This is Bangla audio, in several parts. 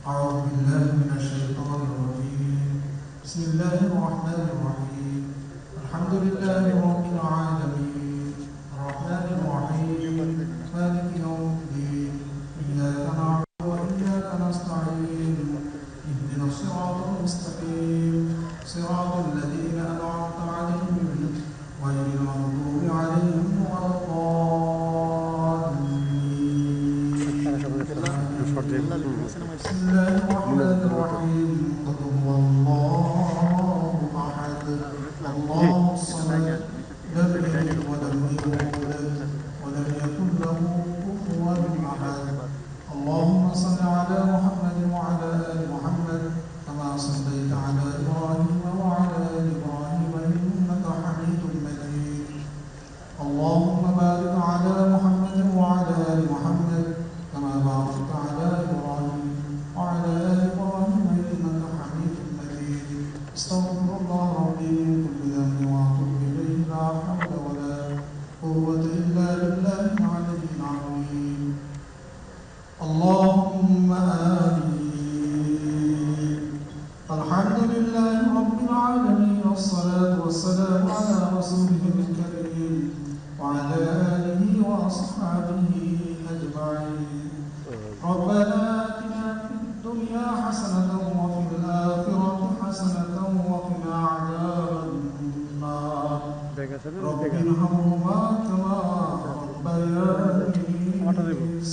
أعوذ بالله من الشيطان الرجيم. بسم الله الرحمن الرحيم. الحمد لله رب العالمين الرحمن الرحيم مالك يوم الدين إياك نعبد وإياك نستعين اهدنا الصراط المستقيم صراط الذين أنعمت عليهم غير المغضوب عليهم ولا الضالين. بسم الله الرحمن الرحيم. قل هو الله أحد الله الصمد لم يلد ولم يولد ولم يكن له كفوا أحد. اللهم صل على محمد وعلى آل محمد كما صليت على إبراهيم وعلى آل إبراهيم إنك حميد مجيد. اللهم بارك على محمد وعلى آل محمد كما باركت على إبراهيم وعلى آل إبراهيم إنك حميد مجيد. استغفر الله ربي من كل ذنب وأتوب إليه لا حول ولا قوة إلا بالله العلي العظيم. اللهم آمين. الحمد لله رب العالمين والصلاة والسلام على رسوله الكريم وعلى آله وأصحابه أجمعين. ربنا آتنا في الدنيا حسنة وفي الآخرة حسنة وقنا عذاب النار. رب ارحمهما كما ربياني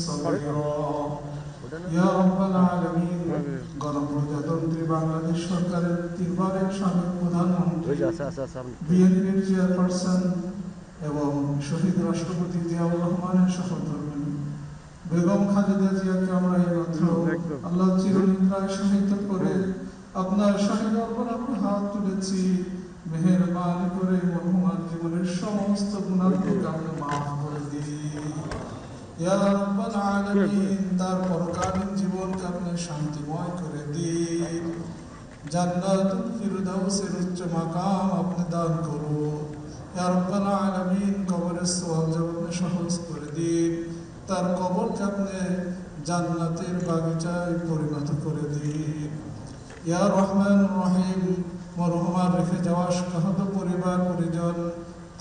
صغيرا. يا رب العالمين. গণপ্রজাতন্ত্রী বাংলাদেশ সরকারের 3 বারের সাবেক প্রধানমন্ত্রী বিএনপির চেয়ারপারসন এবং শহীদ রাষ্ট্রপতি জিয়াউর রহমানের সহধর্মিণী বেগম খালেদা জিয়াকে আমরা এইমাত্র আল্লাহ চিরনিদ্রায় শায়িত করে আপনার শাহী দরবারে আমরা হাত তুলেছি। মেহেরবানি করে মরহুমার জীবনের সমস্ত গুনাহকে আপনি মাফ করে দিন। ইয়া রাব্বাল আলামিন, তার পরকালীন জীবনকে আপনি শান্তিময় করে দিন। জান্নাতুল ফিরদাউসের উচ্চ মাকাম আপনি দান করুন। ইয়া রাব্বাল আলামিন, কবরের সওয়াল আপনি সহজ করে দিন। তার কবরকে আপনি জান্নাতের বাগিচায় পরিণত করে দিন। ইয়া রহমান রহিম, মরহুমার রেখে যাওয়া শাহাদ পরিবার পরিজন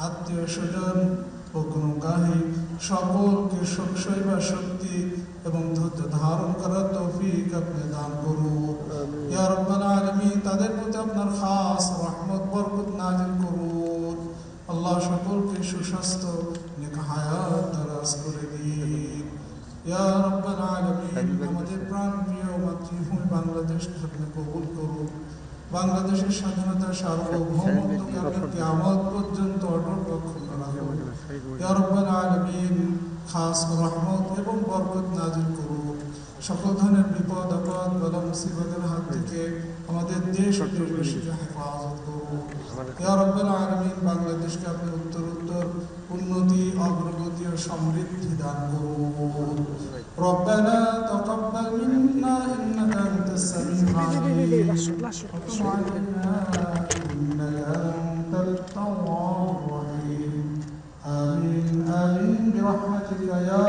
আত্মীয় স্বজন ও গুণগাহী সকলকে সইবার শক্তি এবং ধৈর্য ধারণ করার তৌফিক আপনি দান করুন। ইয়া রাব্বাল আলামিন, তাদের প্রতি আপনার খাস রহমত বরকত নাযিল করুন। আল্লাহ সকলকে সুস্বাস্থ্য নেক হায়াত দারাজ করে দিন। ইয়া রাব্বাল আলামিন, আমাদের প্রাণপ্রিয় মাতৃভূমি বাংলাদেশকে আপনি কবুল করুন। বাংলাদেশের স্বাধীনতা সার্বভৌমত্বকে আপনি কিয়ামত পর্যন্ত অটল রাখুন। ইয়া রাব্বাল আলামিন, খাস রহমত এবং বরকত নাযিল করুন। সকল ধরনের বিপদ আপদ বালা মুসিবতের হাত থেকে আমাদের দেশ ও দেশবাসীকে হেফাজত করুন। ইয়া রাব্বাল আলামিন, বাংলাদেশকে আপনি উত্তরোত্তর উন্নতি অগ্রগতি ও সমৃদ্ধি দান করুন। ربنا تقبل منا إنك أنت السميع العليم وتب علينا إنك أنت التواب الرحيم. آمين آمين برحمتك يا